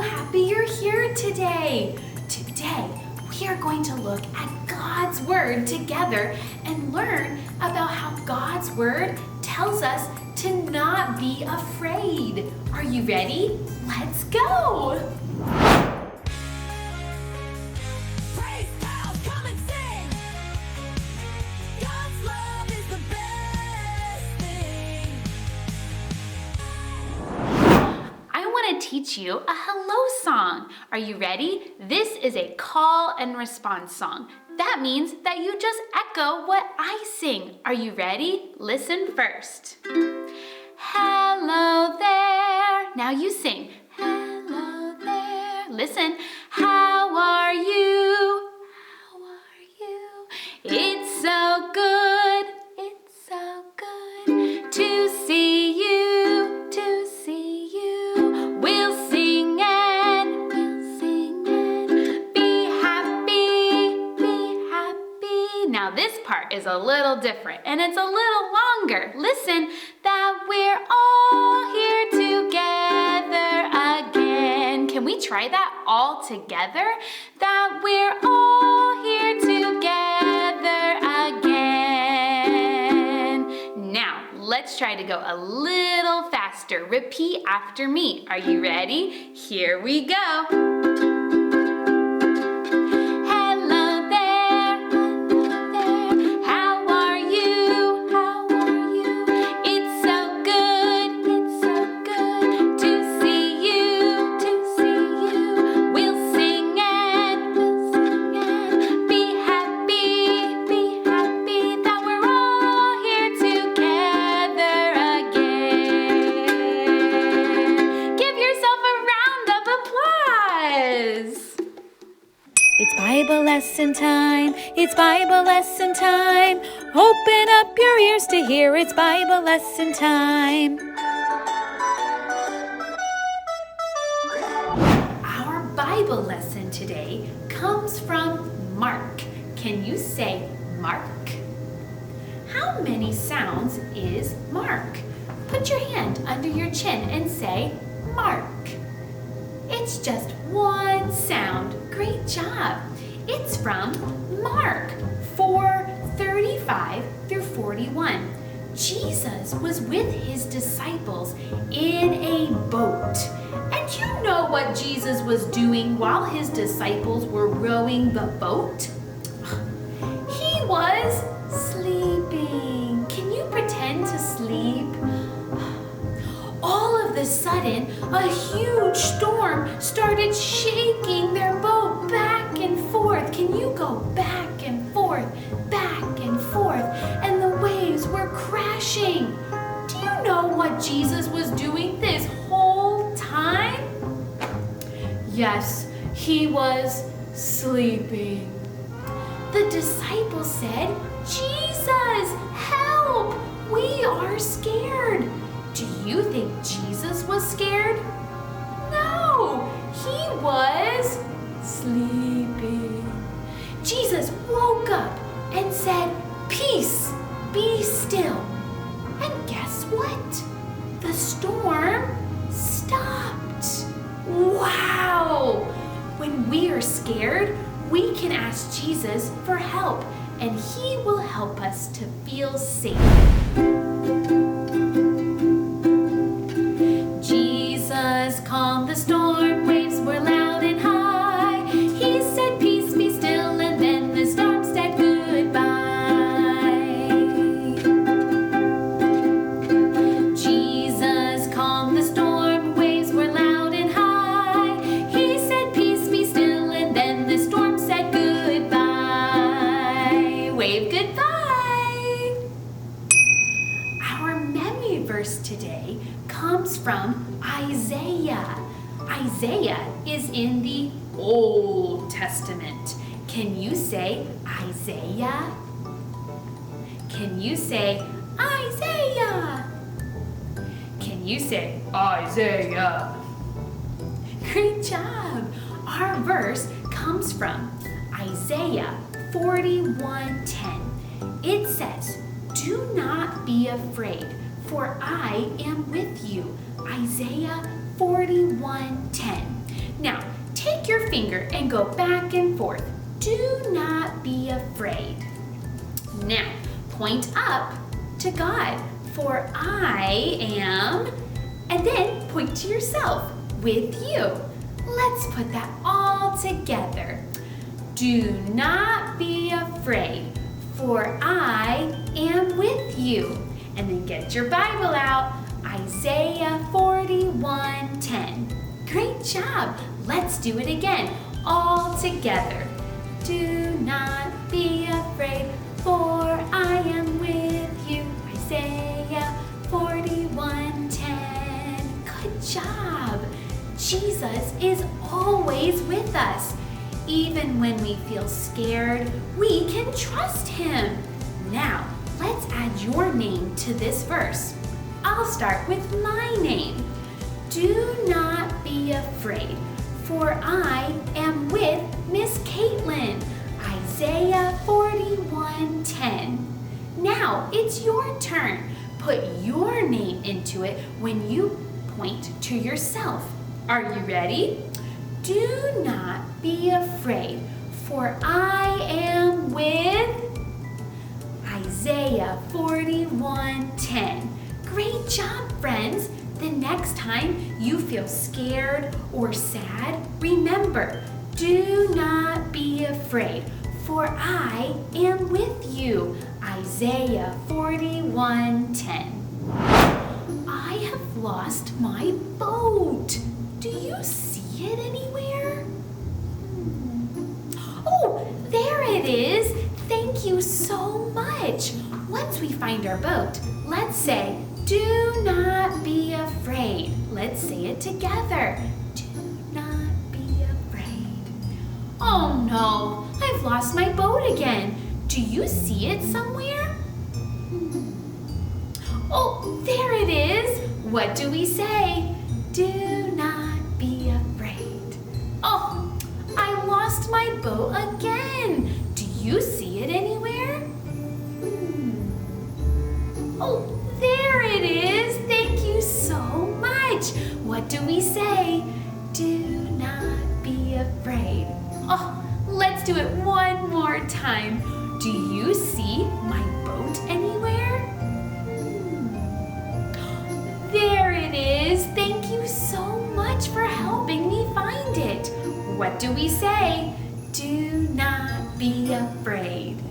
happy you're here today. Today, we are going to look at God's Word together and learn about how God's Word tells us to not be afraid. Are you ready? Let's go! Teach you a hello song. Are you ready? This is a call and response song. That means that you just echo what I sing. Are you ready? Listen first. Hello there. Now you sing. Hello there. Listen. How are you? How are you? It's so good. It's so good to see you. To see you. We'll sing and be happy, be happy. Now this part is a little different and it's a little longer. Listen, that we're all here together again. Can we try that all together? That we're all here together again. Now, let's try to go a little faster. Repeat after me. Are you ready? Here we go. Hello there. Hello there. How are you? How are you? It's so good. It's so good to see you. To see you. We'll sing and be happy. Be happy that we're all here together again. Give yourself a round of applause. It's Bible lesson time. It's Bible lesson time. Open up your ears to hear. It's Bible lesson time. Our Bible lesson today comes from Mark. Can you say Mark? How many sounds is Mark? Put your hand under your chin and say Mark. It's just one sound. Great job. It's from Mark 4:35 through 41. Jesus was with his disciples in a boat. And you know what Jesus was doing while his disciples were rowing the boat? He was sleeping. Can you pretend to sleep? All of a sudden, a huge storm started shaking their boat back and forth. Can you go back and forth, and the waves were crashing? Do you know what Jesus was doing this whole time? Yes, he was sleeping. The disciples said, "Jesus, help! We are scared." Do you think Jesus was scared? No, he was sleeping. Jesus woke up and said, "Peace, be still." And guess what? The storm stopped. Wow! When we are scared, we can ask Jesus for help, and he will help us to feel safe. Jesus calmed the storm, waves were loud and high. He said, "Peace, be still," and then the storm said goodbye. Jesus calmed the storm, waves were loud and high. He said, "Peace, be still," and then the storm said goodbye. Wave goodbye. Our memory verse today comes from Isaiah. Isaiah is in the Old Testament. Can you say Isaiah? Can you say Isaiah? Can you say Isaiah? Great job. Our verse comes from Isaiah 41:10. It says, "Do not be afraid, for I am with you." Isaiah 41:10. Now, take your finger and go back and forth. Do not be afraid. Now, point up to God, for I am, and then point to yourself, with you. Let's put that all together. Do not be afraid, for I am with you. And then get your Bible out, Isaiah 41:10. Great job. Let's do it again, all together. Do not be afraid, for I am with you. Isaiah 41:10. Good job. Jesus is always with us. Even when we feel scared, we can trust him. Now, let's add your name to this verse. I'll start with my name. Do not be afraid, for I am with Miss Caitlin. Isaiah 41:10. Now it's your turn. Put your name into it when you point to yourself. Are you ready? Do not be afraid, for I am with Isaiah 41:10. Great job, friends. The next time you feel scared or sad, remember, do not be afraid, for I am with you. Isaiah 41:10. I have lost my boat. Do you see it anywhere? Oh, there it is. Thank you so much. Once we find our boat, let's say, do not be afraid. Let's say it together. Do not be afraid. Oh no, I've lost my boat again. Do you see it somewhere? Oh, there it is. What do we say? Do not be afraid. Oh, I lost my boat again. Do you see it anywhere? Oh, there it is. Thank you so much. What do we say? Do not be afraid. Oh, let's do it one more time. Do you see my boat anywhere? There it is. Thank you so much for helping me find it. What do we say? Do not be afraid.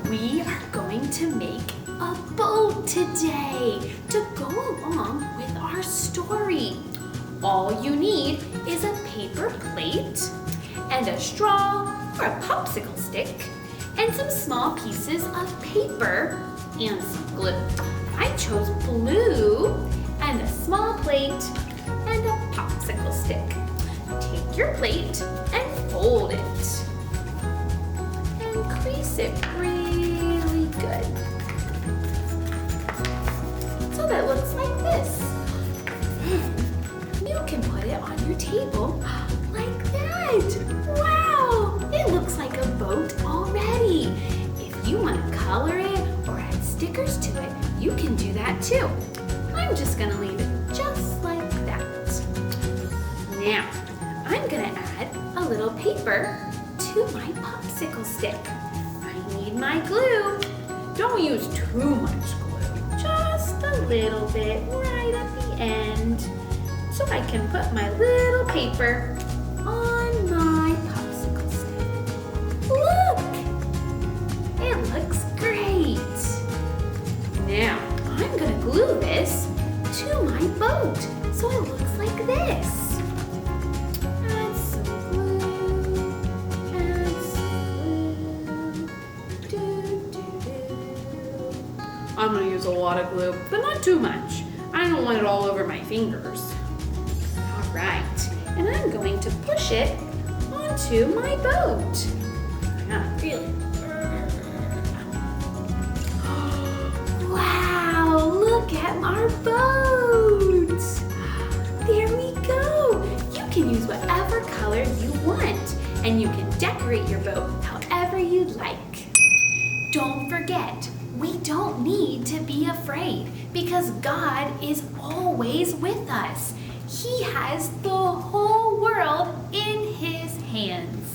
We are going to make a boat today to go along with our story. All you need is a paper plate and a straw or a popsicle stick and some small pieces of paper and some glue. I chose blue and a small plate and a popsicle stick. Take your plate and fold it and crease it really good so that it looks like this. Then you can put it on your table like that. Wow, it looks like a boat already. If you want to color it or add stickers to it, you can do that too. I'm just gonna leave it just like that. Now, I'm gonna add a little paper to my popsicle stick. I need my glue. Don't use too much glue, just a little bit right at the end, so I can put my little paper on my popsicle stick. Look! It looks great. Now, I'm gonna glue this to my boat so it looks like this. Add some glue, add some glue. I'm gonna use a lot of glue, but not too much. I don't want it all over my fingers. All right, and I'm going to push it onto my boat. Not really. Wow, look at our boat. There we go. You can use whatever color you want, and you can decorate your boat however you'd like. Don't forget, we don't need to be afraid because God is always with us. He has the whole world in his hands.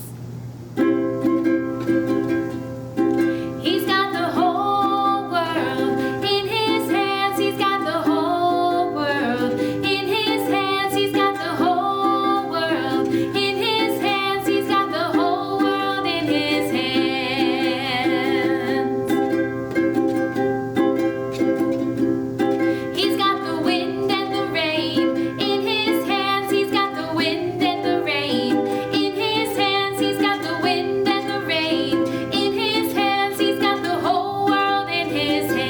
He's got the whole world in his hands. He's got the whole world in his hands. He's got the whole world in his hands. He's got the whole world in his hands. He's got the wind and the rain in his hands. He's got the wind and the rain in his hands. He's got the wind and the rain in his hands. He's got the whole world in his hands.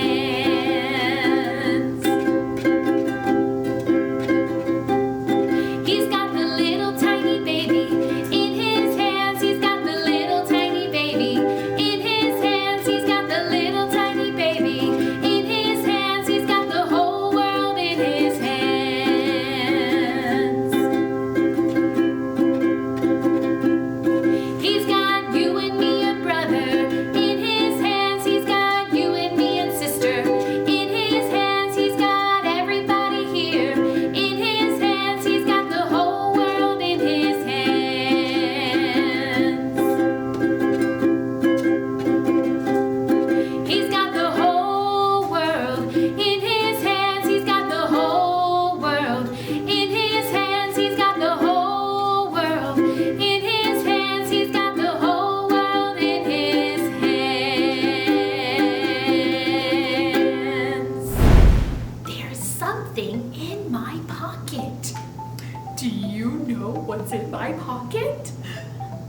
He's got the little tiny baby in his hands. He's got the little tiny baby in his hands. He's got the little tiny baby in his hands. He's got the whole world in his hands. He's got you and me, a brother, in his hands. He's got you and me, and sister, in his hands. He's got everybody here in his hands. He's got the whole world in his hands. He's got the whole world in his hands. He's got the whole world in his hands. He's got the whole world in his hands. He's got the whole world in his hands. There's something in my pocket. Do you know what's in my pocket?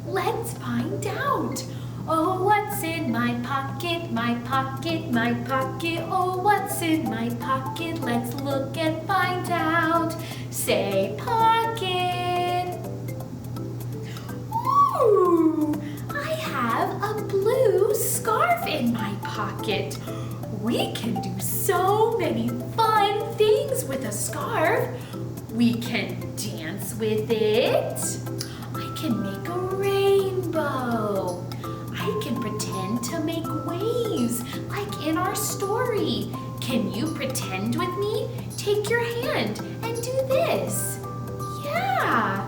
Let's find out. Oh, what's in my pocket, my pocket, my pocket? Oh, what's in my pocket? Let's look and find out. Say pocket. Ooh, I have a blue scarf in my pocket. We can do so many fun things with a scarf. We can dance with it. I can make a rainbow. I can pretend to make waves like in our story. Can you pretend with me? Take your hand and do this. Yeah,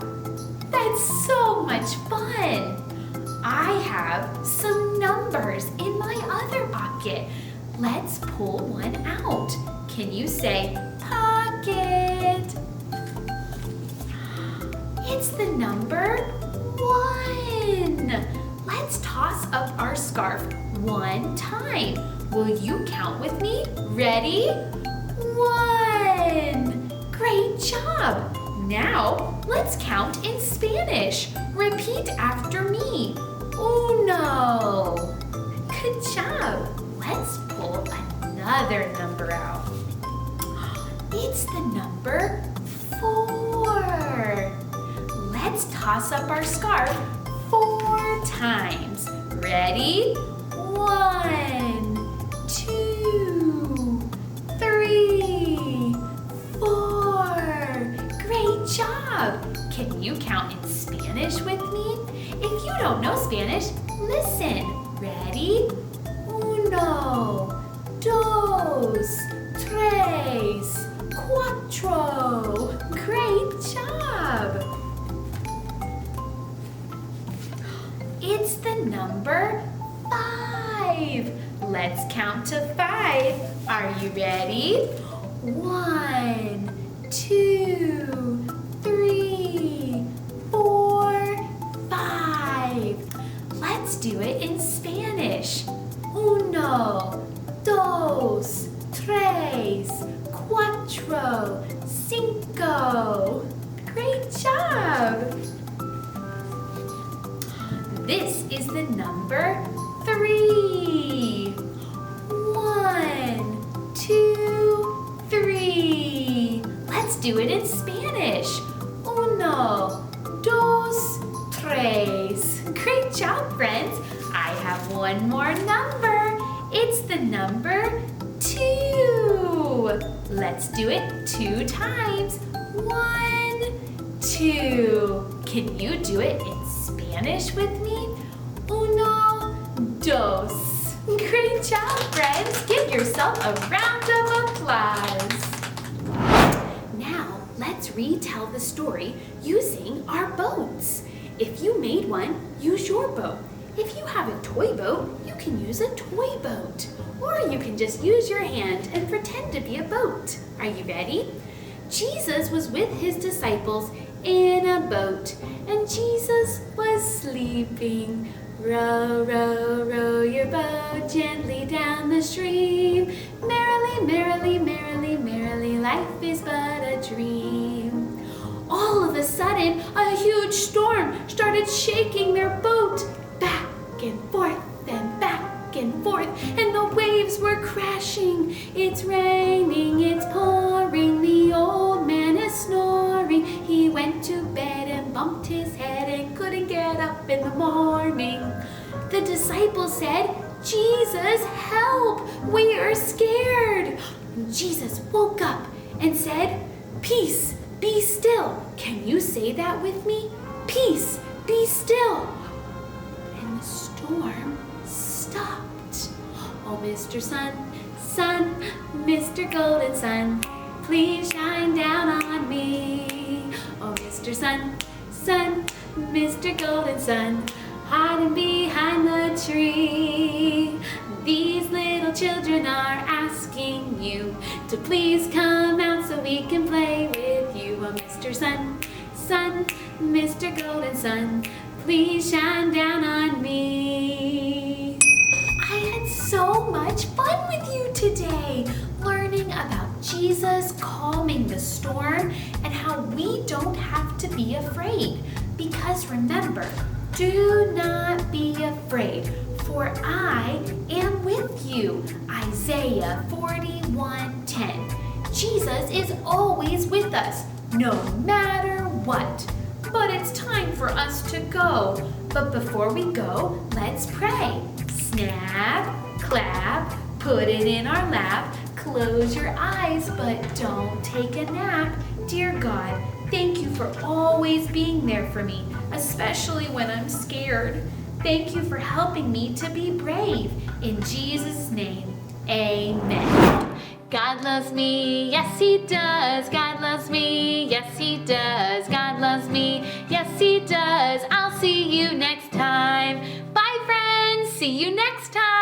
that's so much fun. I have some numbers in my other pocket. Let's pull one out. Can you say pocket? It's the number 1. Let's toss up our scarf one time. Will you count with me? Ready? 1. Great job. Now, let's count in Spanish. Repeat after me. 1. Good job. Let's pull another number out. It's the number 4. Let's toss up our scarf 4 times. Ready? 1, 2, 3, 4. Great job. Can you count in Spanish with me? If you don't know Spanish, listen. Ready? 1, 2, 3, 4. Great job. It's the number 5. Let's count to 5. Are you ready? 1, 2, 3, 4, 5. Let's do it in Spanish. 1, 2, 3, 4, 5. Great job. This is the number 3. 1, 2, 3. Let's do it in Spanish. 1, 2, 3. Great job, friends. I have one more number. It's the number 2. Let's do it 2 times. 1, 2. Can you do it in Spanish with me? 1, 2. Great job, friends. Give yourself a round of applause. Now, let's retell the story using our boats. If you made one, use your boat. If you have a toy boat, you can use a toy boat. Or you can just use your hand and pretend to be a boat. Are you ready? Jesus was with his disciples in a boat, and Jesus was sleeping. Row, row, row your boat gently down the stream. Merrily, merrily, merrily, merrily, life is but a dream. All of a sudden, a huge storm started shaking their boat back and forth and back and forth, and the waves were crashing. It's raining, it's pouring, the old man is snoring. He went to bed and bumped his head and couldn't get up in the morning. The disciples said, "Jesus, help! We are scared." Jesus woke up and said, "Peace, be still." Can you say that with me? Peace, be still. And the storm stopped. Oh, Mr. Sun, Sun, Mr. Golden Sun, please shine down on me. Oh, Mr. Sun, Sun, Mr. Golden Sun, hiding behind the tree. These little children are asking you to please come out so we can play with you. Oh, Mr. Sun, Sun, Mr. Golden Sun, please shine down on me. I had so much fun with you today, learning about Jesus calming the storm and how we don't have to be afraid. Because remember, do not be afraid, for I am with you. Isaiah 41:10. Jesus is always with us, no matter what. But it's time for us to go. But before we go, let's pray. Snap, clap, put it in our lap. Close your eyes, but don't take a nap. Dear God, thank you for always being there for me, especially when I'm scared. Thank you for helping me to be brave. In Jesus' name, amen. God loves me, yes he does. God loves me, yes he does. God loves me, yes he does. I'll see you next time. Bye friends, see you next time.